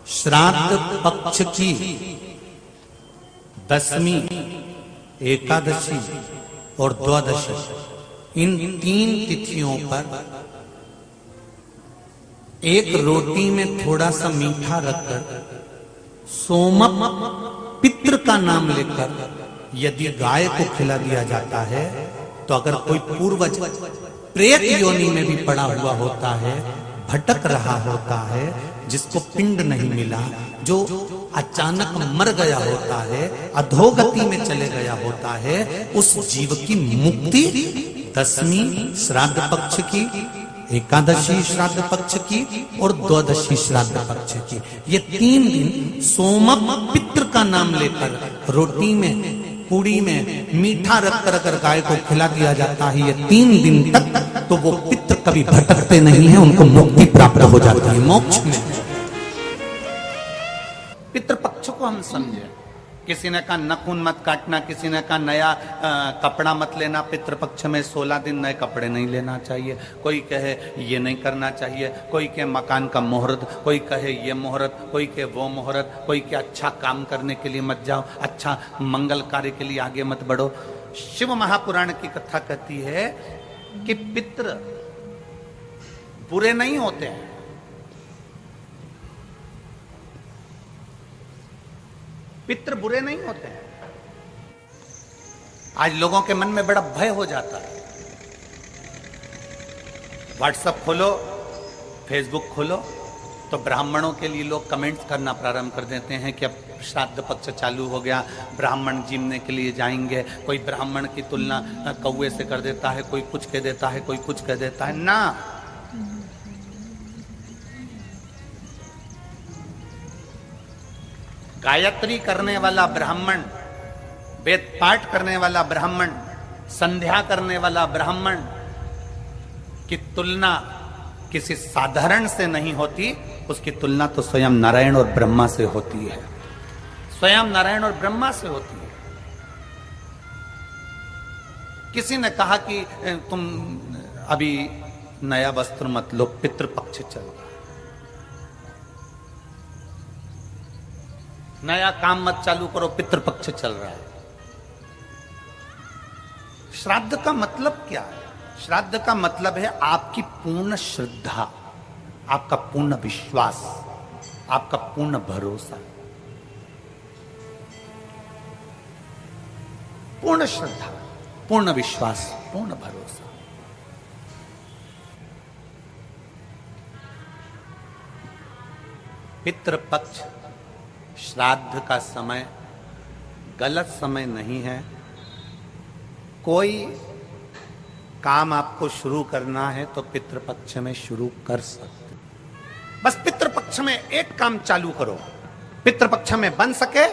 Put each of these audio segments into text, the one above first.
श्राद्ध पक्ष की दशमी, एकादशी और द्वादशी, इन 3 तिथियों पर एक रोटी में थोड़ा सा मीठा रखकर सोमक पितृ का नाम लेकर यदि गाय को खिला दिया जाता है तो अगर कोई पूर्वज प्रेत योनि में भी पड़ा हुआ होता है, भटक रहा होता है, जिसको पिंड नहीं मिला, जो अचानक मर गया होता है, अधोगति में चले गया होता है, उस जीव की मुक्ति दशमी श्राद्ध पक्ष की, एकादशी श्राद्ध पक्ष की और द्वादशी श्राद्ध पक्ष की, ये 3 दिन सोमक पितृ का नाम लेकर रोटी में, पूड़ी में मीठा रखकर अगर गाय को खिला दिया जाता है, ये 3 दिन तक, तो वो पितृ कभी भटकते नहीं है, उनको मुक्ति प्राप्त हो जाती है, मोक्ष में। पितृपक्ष को हम समझे। किसी ने कहा नखून मत काटना, किसी ने कहा नया कपड़ा मत लेना, पितृपक्ष में 16 दिन नए कपड़े नहीं लेना चाहिए, कोई कहे ये नहीं करना चाहिए, कोई कहे मकान का मुहूर्त, कोई कहे ये मुहूर्त, कोई कहे वो मुहूर्त, कोई कहे अच्छा काम करने के लिए मत जाओ, अच्छा मंगल कार्य के लिए आगे मत बढ़ो। शिव महापुराण की कथा कहती है कि पितृ बुरे नहीं होते हैं, पितृ बुरे नहीं होते हैं। आज लोगों के मन में बड़ा भय हो जाता है। व्हाट्सएप खोलो, फेसबुक खोलो, तो ब्राह्मणों के लिए लोग कमेंट्स करना प्रारंभ कर देते हैं कि अब श्राद्ध पक्ष चालू हो गया, ब्राह्मण जीमने के लिए जाएंगे। कोई ब्राह्मण की तुलना कौवे से कर देता है, कोई कुछ कह देता है, कोई कुछ कह देता है। ना, गायत्री करने वाला ब्राह्मण, वेद पाठ करने वाला ब्राह्मण, संध्या करने वाला ब्राह्मण की तुलना किसी साधारण से नहीं होती, उसकी तुलना तो स्वयं नारायण और ब्रह्मा से होती है, स्वयं नारायण और ब्रह्मा से होती है। किसी ने कहा कि तुम अभी नया वस्त्र मत लो, पितृपक्ष चल रहा है, नया काम मत चालू करो, पितृपक्ष चल रहा है। श्राद्ध का मतलब क्या है? श्राद्ध का मतलब है आपकी पूर्ण श्रद्धा, आपका पूर्ण विश्वास, आपका पूर्ण भरोसा। पूर्ण श्रद्धा, पूर्ण विश्वास, पूर्ण भरोसा। पितृपक्ष श्राद्ध का समय गलत समय नहीं है। कोई काम आपको शुरू करना है तो पितृपक्ष में शुरू कर सकते। बस पितृपक्ष में एक काम चालू करो। पितृपक्ष में बन सके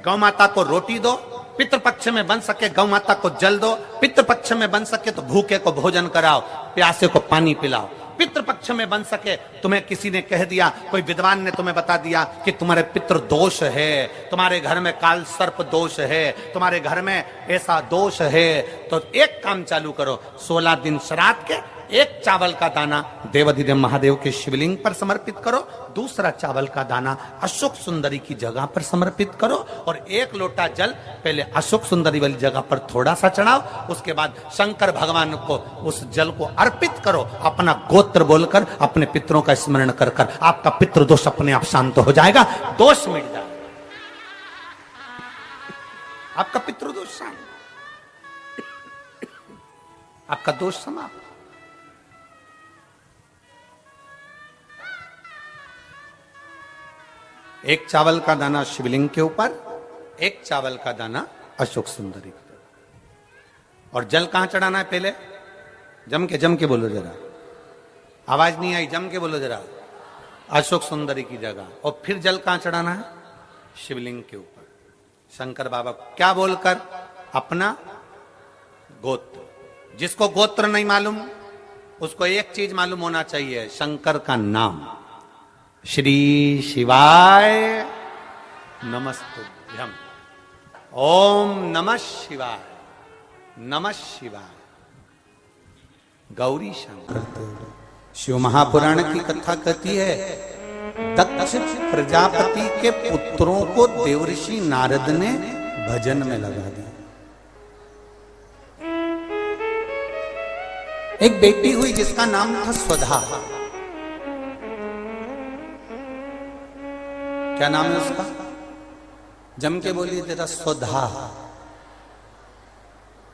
गौ माता को रोटी दो, पितृपक्ष में बन सके गौ माता को जल दो, पितृपक्ष में बन सके तो भूखे को भोजन कराओ, प्यासे को पानी पिलाओ। पितृपक्ष में बन सके, तुम्हें किसी ने कह दिया, कोई विद्वान ने तुम्हें बता दिया कि तुम्हारे पितृ दोष है, तुम्हारे घर में काल सर्प दोष है, तुम्हारे घर में ऐसा दोष है, तो एक काम चालू करो, 16 दिन श्राद्ध के एक चावल का दाना देवाधिदेव महादेव के शिवलिंग पर समर्पित करो, दूसरा चावल का दाना अशोक सुंदरी की जगह पर समर्पित करो, और 1 लोटा जल पहले अशोक सुंदरी वाली जगह पर थोड़ा सा चढ़ाओ, उसके बाद शंकर भगवान को उस जल को अर्पित करो, अपना गोत्र बोलकर अपने पितरों का स्मरण कर कर आपका पितृदोष अपने आप शांत हो जाएगा, दोष मिट जाएगा, आपका पितृदोष शांत, आपका दोष समाप्त। एक चावल का दाना शिवलिंग के ऊपर, एक चावल का दाना अशोक सुंदरी की तरफ। और जल कहां चढ़ाना है? पहले जम के बोलो जरा, आवाज नहीं आई, जम के बोलो जरा, अशोक सुंदरी की जगह। और फिर जल कहां चढ़ाना है? शिवलिंग के ऊपर, शंकर बाबा को क्या बोलकर? अपना गोत्र। जिसको गोत्र नहीं मालूम उसको एक चीज मालूम होना चाहिए, शंकर का नाम। श्री शिवाय नमस्तुभ्यम, ओम नमः शिवाय, नमः शिवाय, गौरी शंकर। शिव महापुराण की कथा कहती है दक्ष प्रजापति के पुत्रों को देवर्षि नारद ने भजन में लगा दिया। एक बेटी हुई जिसका नाम था स्वधा। क्या नाम है उसका? जम के बोलिए जरा, स्वधा।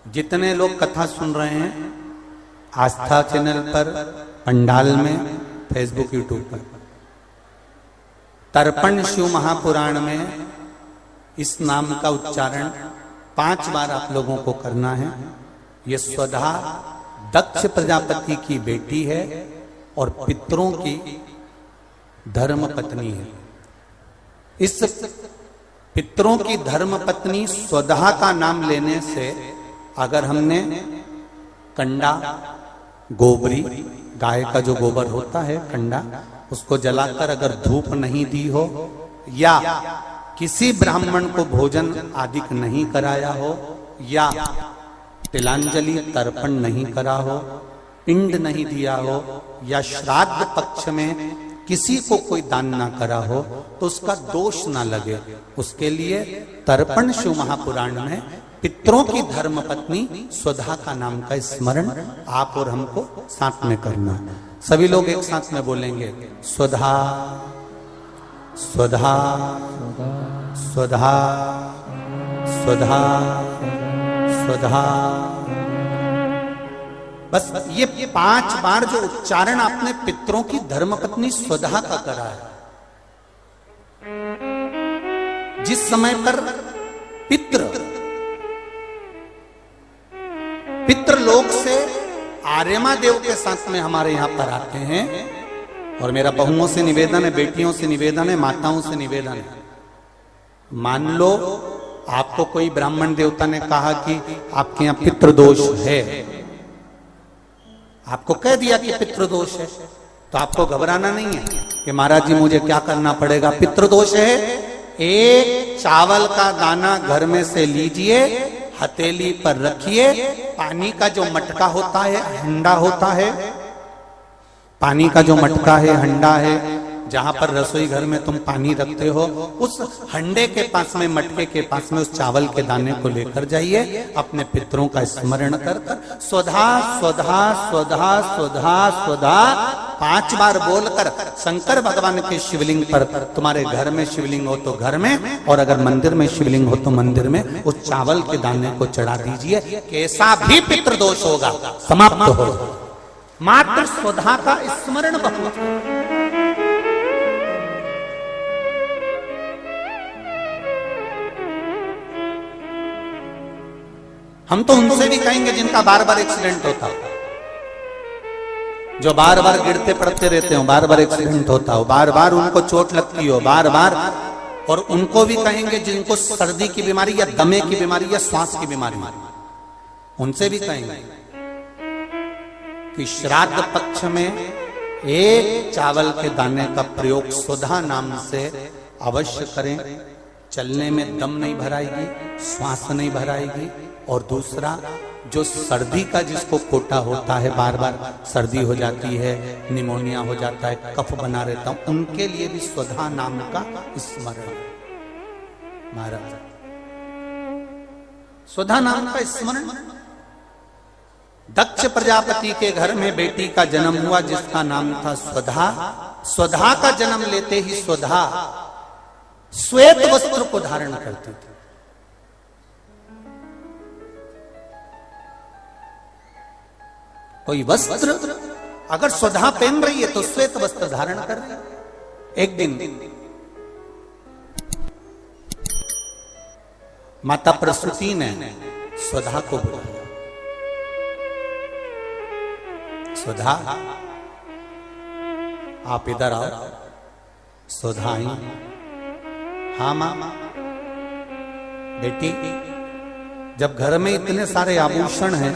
जितने लोग कथा सुन रहे हैं आस्था चैनल पर, पंडाल में, फेसबुक, यूट्यूब पर, तर्पण शिव महापुराण में इस नाम का उच्चारण 5 बार आप लोगों को करना है। ये स्वधा दक्ष प्रजापति की बेटी है और पितरों की धर्म पत्नी है। इस पितरों की धर्म पत्नी स्वधा का नाम लेने से अगर हमने कंडा, गोबरी, गाय का जो गोबर होता है कंडा, उसको जलाकर अगर धूप नहीं दी हो या किसी ब्राह्मण को भोजन आदि नहीं कराया हो या तिलांजलि तर्पण नहीं करा हो, पिंड नहीं दिया हो या श्राद्ध पक्ष में किसी को कोई दान ना करा हो तो उसका दोष ना लगे, उसके लिए तर्पण शिव महापुराण में पितरों की धर्म पत्नी स्वधा का नाम का स्मरण आप और हमको साथ में करना। सभी लोग एक साथ में बोलेंगे, स्वधा स्वधा स्वधा स्वधा स्वधा। बस ये 5 बार जो उच्चारण आपने पितरों की धर्मपत्नी स्वधा का करा है, जिस समय पर पितृलोक से आर्यमा देव के साथ में हमारे यहां पर आते हैं, और मेरा बहुओं से निवेदन है, बेटियों से निवेदन है, माताओं से निवेदन है, मान लो आपको कोई ब्राह्मण देवता ने कहा कि आपके यहां पितृदोष है, आपको कह दिया कि पितृदोष है, तो आपको घबराना नहीं है कि महाराज जी मुझे क्या करना पड़ेगा। पितृदोष है, एक चावल का दाना घर में से लीजिए, हथेली पर रखिए, पानी का जो मटका होता है, हंडा होता है, पानी का जो मटका है, हंडा है, जहां पर रसोई घर में तुम पानी रखते हो, उस हंडे के पास में, मटके के पास में उस चावल के दाने को लेकर जाइए, अपने पितरों का स्मरण कर कर स्वधा स्वधा स्वधा स्वधा स्वधा 5 बार बोलकर शंकर भगवान के शिवलिंग पर, तुम्हारे घर में शिवलिंग हो तो घर में, और अगर मंदिर में शिवलिंग हो तो मंदिर में, उस चावल के दाने को चढ़ा दीजिए, कैसा भी पितृदोष होगा समाप्त हो। मात्र स्वधा का स्मरण बहुत। हम तो उनसे भी कहेंगे जिनका बार बार एक्सीडेंट होता हो, जो बार बार गिरते पड़ते रहते हो, बार बार एक्सीडेंट होता हो, बार बार उनको चोट लगती हो, बार बार, और उनको भी कहेंगे जिनको सर्दी की बीमारी या दमे की बीमारी या श्वास की बीमारी, उनसे भी कहेंगे कि श्राद्ध पक्ष में एक चावल के दाने का प्रयोग स्वधा नाम से अवश्य करें। चलने में दम नहीं भराएगी, श्वास नहीं भराएगी, और दूसरा जो सर्दी का जिसको कोटा होता है, बार बार सर्दी हो जाती है, निमोनिया हो जाता है, कफ बना रहता हूं, उनके लिए भी स्वधा नाम का स्मरण। महाराज स्वधा नाम का स्मरण। दक्ष प्रजापति के घर में बेटी का जन्म हुआ जिसका नाम था स्वधा। स्वधा का जन्म लेते ही स्वधा श्वेत वस्त्र को धारण करती थी। कोई वस्त्र अगर स्वधा पहन रही है तो श्वेत वस्त्र धारण कर रही है। एक दिन माता प्रसूति ने स्वधा को बुलाया। स्वधा आप इधर आओ। स्वधा आई। हाँ मां बेटी, जब घर में इतने सारे आभूषण हैं,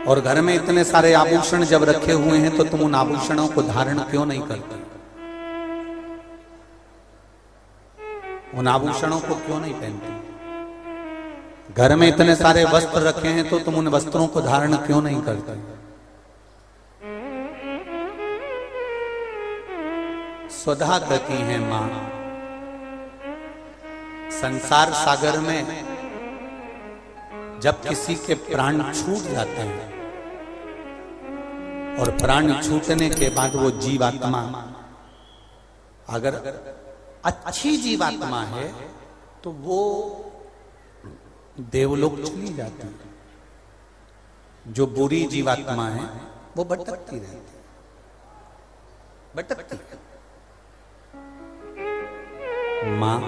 और घर में इतने सारे आभूषण जब रखे हुए हैं, तो तुम उन आभूषणों को धारण क्यों नहीं करते? उन आभूषणों को क्यों नहीं पहनते? घर में इतने सारे वस्त्र रखे हैं, तो तुम उन वस्त्रों को धारण क्यों नहीं करते? स्वधा कहती हैं मां। संसार सागर में जब किसी के प्राण छूट जाते हैं और प्राण छूटने के बाद वो जीवात्मा अगर अच्छी जीवात्मा है तो वो देवलोक चली जाती है, जो बुरी जीवात्मा है वो भटकती रहती है, भटकती है। मां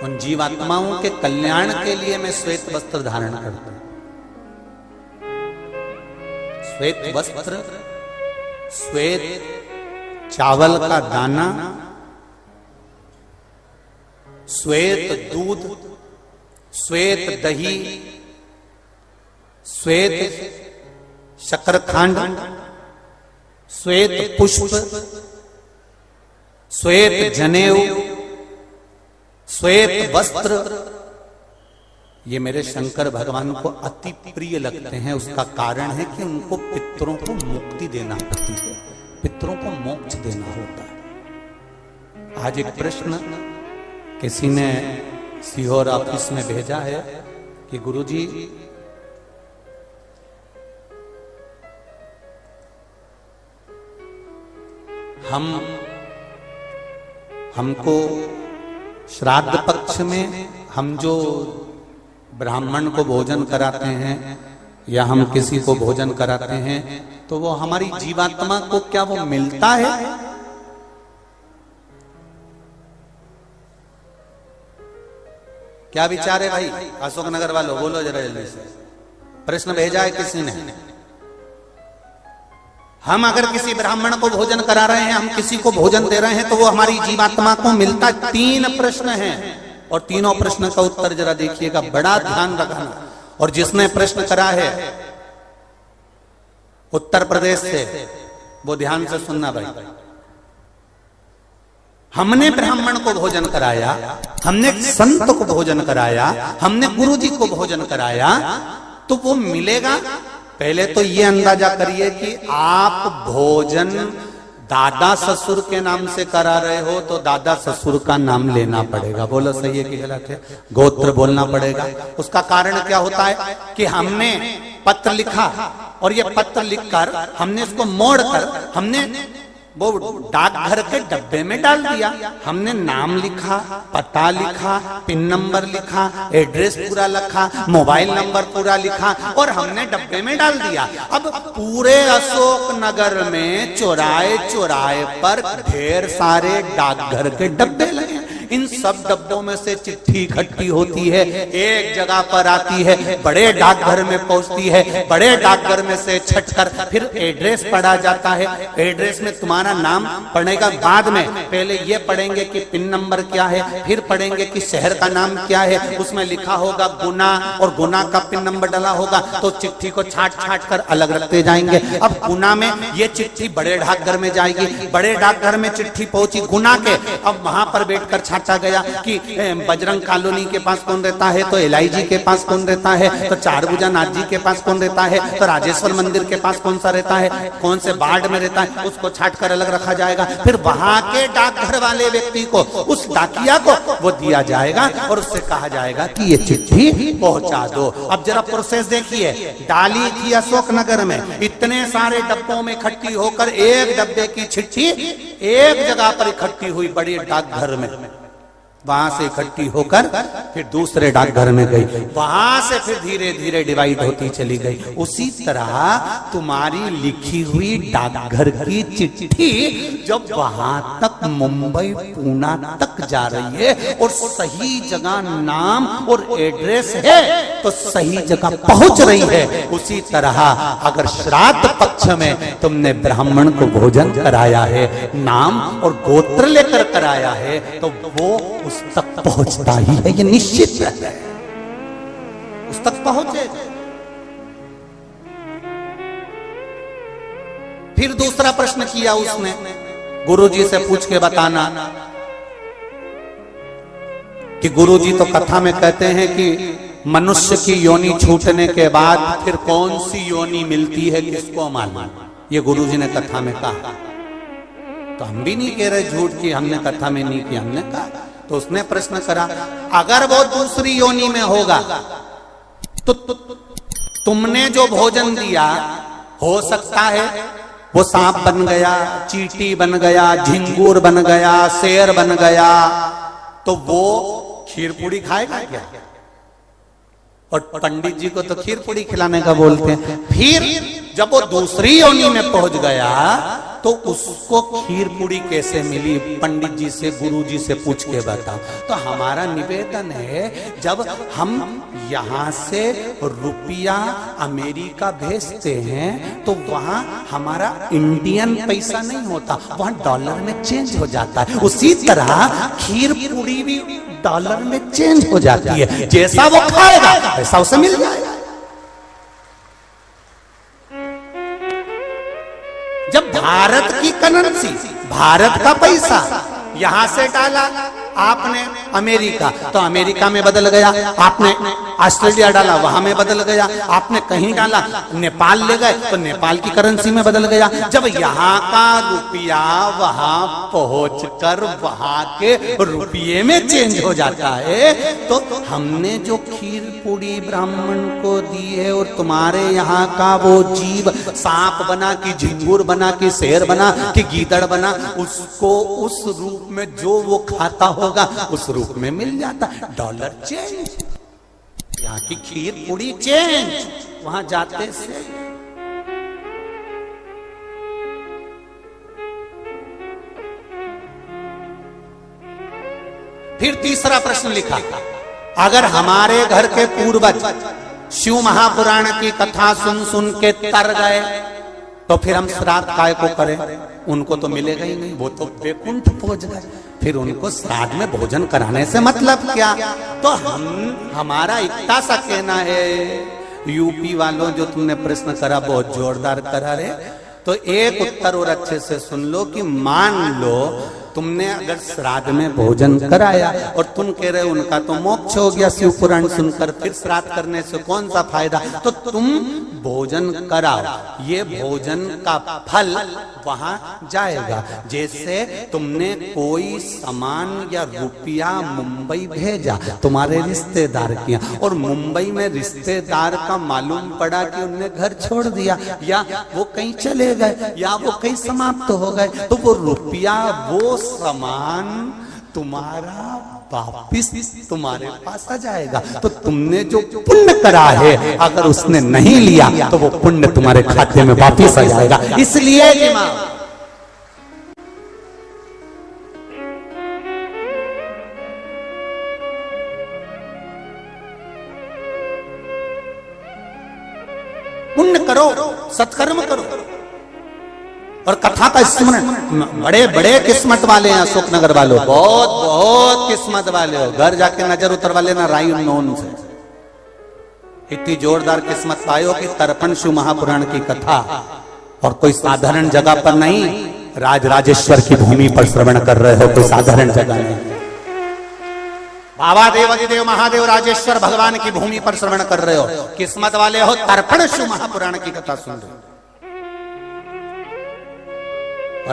उन जीवात्माओं के कल्याण के लिए मैं श्वेत वस्त्र धारण करता हूं। श्वेत वस्त्र, श्वेत चावल का दाना, श्वेत दूध, श्वेत दही, श्वेत शकरखंड, श्वेत पुष्प, श्वेत जनेऊ, श्वेत वस्त्र, ये मेरे शंकर भगवान को अति प्रिय लगते हैं। उसका कारण है कि उनको पितरों को मुक्ति देना पड़ती है, पितरों को मोक्ष देना होता है। आज एक प्रश्न किसी ने सीहोर ऑफिस में भेजा है कि गुरुजी हमको श्राद्ध पक्ष में हम जो ब्राह्मण को भोजन कराते हैं या हम किसी को भोजन कराते हैं तो वो हमारी जीवात्मा को क्या वो मिलता है? क्या विचार है भाई? अशोकनगर वालों बोलो जरा जल्दी से। प्रश्न भेजा है किसी ने। हम अगर किसी ब्राह्मण को भोजन करा रहे हैं, हम किसी को भोजन दे रहे हैं तो वो हमारी जीवात्मा को मिलता है। 3 प्रश्न हैं और तीनों प्रश्न का उत्तर जरा देखिएगा, बड़ा ध्यान रखना। और जिसने प्रश्न करा है उत्तर प्रदेश से वो ध्यान से सुनना भाई। हमने ब्राह्मण को भोजन कराया, हमने संत को भोजन कराया, हमने गुरु जी को भोजन कराया तो वो मिलेगा। पहले तो ये अंदाजा करिए कि आप भोजन दादा ससुर के नाम से करा रहे हो तो दादा ससुर का नाम लेना पड़ेगा। बोलो सही है कि गलत है? गोत्र बोलना पड़ेगा। उसका कारण क्या होता है कि हमने पत्र लिखा और ये पत्र लिखकर हमने इसको मोड़कर हमने वो डाकघर के डब्बे में डाल दिया। हमने नाम लिखा, पता लिखा, पिन नंबर लिखा, एड्रेस पूरा लिखा, मोबाइल नंबर पूरा लिखा और हमने डब्बे में डाल दिया। अब पूरे अशोक नगर में चौराहे चौराहे पर ढेर सारे डाकघर के डब्बे लगे। इन सब डब्बों में से चिट्ठी इकट्ठी होती है, एक जगह पर आती है, बड़े डाकघर में पहुंचती है, बड़े डाकघर में से छटकर फिर एड्रेस पढ़ा जाता है। एड्रेस में तुम्हारा नाम पढ़ने का बाद में पहले ये पढ़ेंगे कि पिन नंबर क्या है, फिर पढ़ेंगे कि शहर का नाम क्या है। उसमें लिखा होगा गुना और गुना का पिन नंबर डाला होगा तो चिट्ठी को छाट छाट कर अलग रखते जाएंगे। अब गुना में ये चिट्ठी बड़े डाकघर में जाएगी, बड़े डाकघर में चिट्ठी पहुंची गुना के। अब वहां पर बैठकर छाटा गया कि बजरंग कॉलोनी के पास कौन रहता है, तो एलआईजी के पास कौन रहता है, तो चारभुजा नाथ जी के पास कौन रहता है, तो राजेश्वर मंदिर के पास कौन सा रहता है, कौन से वार्ड में रहता है, उसको छाट कर अलग रखा जाएगा। फिर वहां के डाकघर वाले व्यक्ति को, उस डाकिया को वो दिया जाएगा और उससे कहा जाएगा कि ये चिट्ठी पहुंचा दो। अब जरा प्रोसेस देखिए, डाली थी अशोकनगर में, इतने सारे डब्बों में इकट्ठी होकर एक डब्बे की चिट्ठी एक जगह पर इकट्ठी हुई बड़ी डाकघर में। वहां से इकट्ठी होकर फिर दूसरे डाकघर में गई, वहां से फिर धीरे धीरे डिवाइड होती चली गई। उसी तरह तुम्हारी लिखी हुई डाकघर की चिट्ठी जब वहां तक मुंबई पूना तक जा रही है और सही जगह नाम और एड्रेस है तो सही जगह पहुंच रही है। उसी तरह अगर श्राद्ध पक्ष में तुमने ब्राह्मण को भोजन कराया है, नाम और गोत्र लेकर कराया है तो वो उस तक पहुंचता ही है, ये निश्चित है, उस तक पहुंचे। फिर दूसरा प्रश्न किया उसने, गुरुजी से पूछ के बताना कि गुरुजी तो कथा में कहते हैं कि मनुष्य की योनि छूटने के बाद फिर कौन सी योनि मिलती है किसको मालूम, ये गुरुजी ने कथा में कहा। तो हम भी नहीं कह रहे झूठ कि हमने कथा में नहीं किया, हमने कहा। तो उसने प्रश्न करा, अगर वो दूसरी योनि में होगा तो तुमने जो भोजन दिया, हो सकता है वो सांप बन गया, चींटी बन गया, झिंगूर बन गया, शेर बन गया, तो वो खीर पूड़ी खाएगा क्या? और पंडित जी को तो खीर पूड़ी खिलाने का बोलते हैं। फिर जब वो दूसरी योनि में पहुंच गया तो उसको खीर पूड़ी कैसे मिली? पंडित जी से, गुरु जी से पूछ के बताओ। तो हमारा निवेदन है, जब हम यहां से रुपया अमेरिका भेजते हैं तो वहां हमारा इंडियन पैसा नहीं होता, वहां डॉलर में चेंज हो जाता है। उसी तरह खीर पूड़ी भी डॉलर में चेंज हो जाती है, जैसा वो खाएगा वैसा उसे मिल जाएगा। जब भारत की करेंसी, भारत का पैसा यहां से डाला आपने अमेरिका, तो अमेरिका में बदल गया, आपने ऑस्ट्रेलिया डाला वहां में बदल गया, आपने कहीं डाला नेपाल ले गए तो नेपाल की करेंसी में बदल गया। जब यहाँ का रुपया वहां पहुंचकर वहां के रुपये में चेंज हो जाता है, तो हमने जो खीर पूड़ी ब्राह्मण को दी है और तुम्हारे यहाँ का वो जीव सांप बना कि झिंगुर बना कि शेर बना कि गीदड़ बना, उसको उस रूप में जो वो खाता होगा उस रूप में मिल जाता। डॉलर चेंज, यहाँ की खीर पूड़ी चेंज, वहां जाते से। फिर तीसरा प्रश्न लिखा, अगर हमारे घर के पूर्वज शिव महापुराण की कथा सुन सुन के तर गए तो फिर हम श्राद्ध काय को करें? उनको तो मिलेगा ही नहीं, वो तो वैकुंठ पहुंच गए, फिर उनको श्राद्ध में भोजन कराने से मतलब क्या? तो हमारा इतना सा कहना है, यूपी वालों जो तुमने प्रश्न करा बहुत जोरदार करा रे, तो एक उत्तर और अच्छे से सुन लो कि मान लो तुमने अगर श्राद्ध में भोजन कराया और तुम कह रहे हो उनका तो मोक्ष हो गया शिव पुराण सुनकर, फिर श्राद्ध करने से कौन सा फायदा? तो तुम भोजन कराओ, ये भोजन का फल वहां जाएगा। जैसे तुमने कोई सामान या रुपया मुंबई भेजा तुम्हारे रिश्तेदार किया, और मुंबई में रिश्तेदार का मालूम पड़ा कि उनने घर छोड़ दिया या वो कहीं चले गए या वो कहीं समाप्त हो गए, तो वो रुपया, वो सामान तुम्हारा वापिस तुम्हारे पास आ जाएगा। तो तुमने जो पुण्य करा है अगर उसने नहीं लिया तो वो पुण्य तुम्हारे खाते में वापिस आ जाएगा। इसलिए पुण्य करो, सत्कर्म करो। और कथा का स्मरण, बड़े बड़े किस्मत वाले हैं अशोकनगर वालों, बहुत बहुत किस्मत वाले हो, घर जाके नजर उतरवा लेना राई नोन से। इतनी जोरदार किस्मत पायो कि तर्पण शिव महापुराण की कथा, और कोई साधारण जगह पर नहीं, राजराजेश्वर की भूमि पर श्रवण कर रहे हो, कोई साधारण जगह नहीं। बाबा देव अधिदेव महादेव राजेश्वर भगवान की भूमि पर श्रवण कर रहे हो, किस्मत वाले हो, तर्पण शिव महापुराण की कथा सुन रहे हो।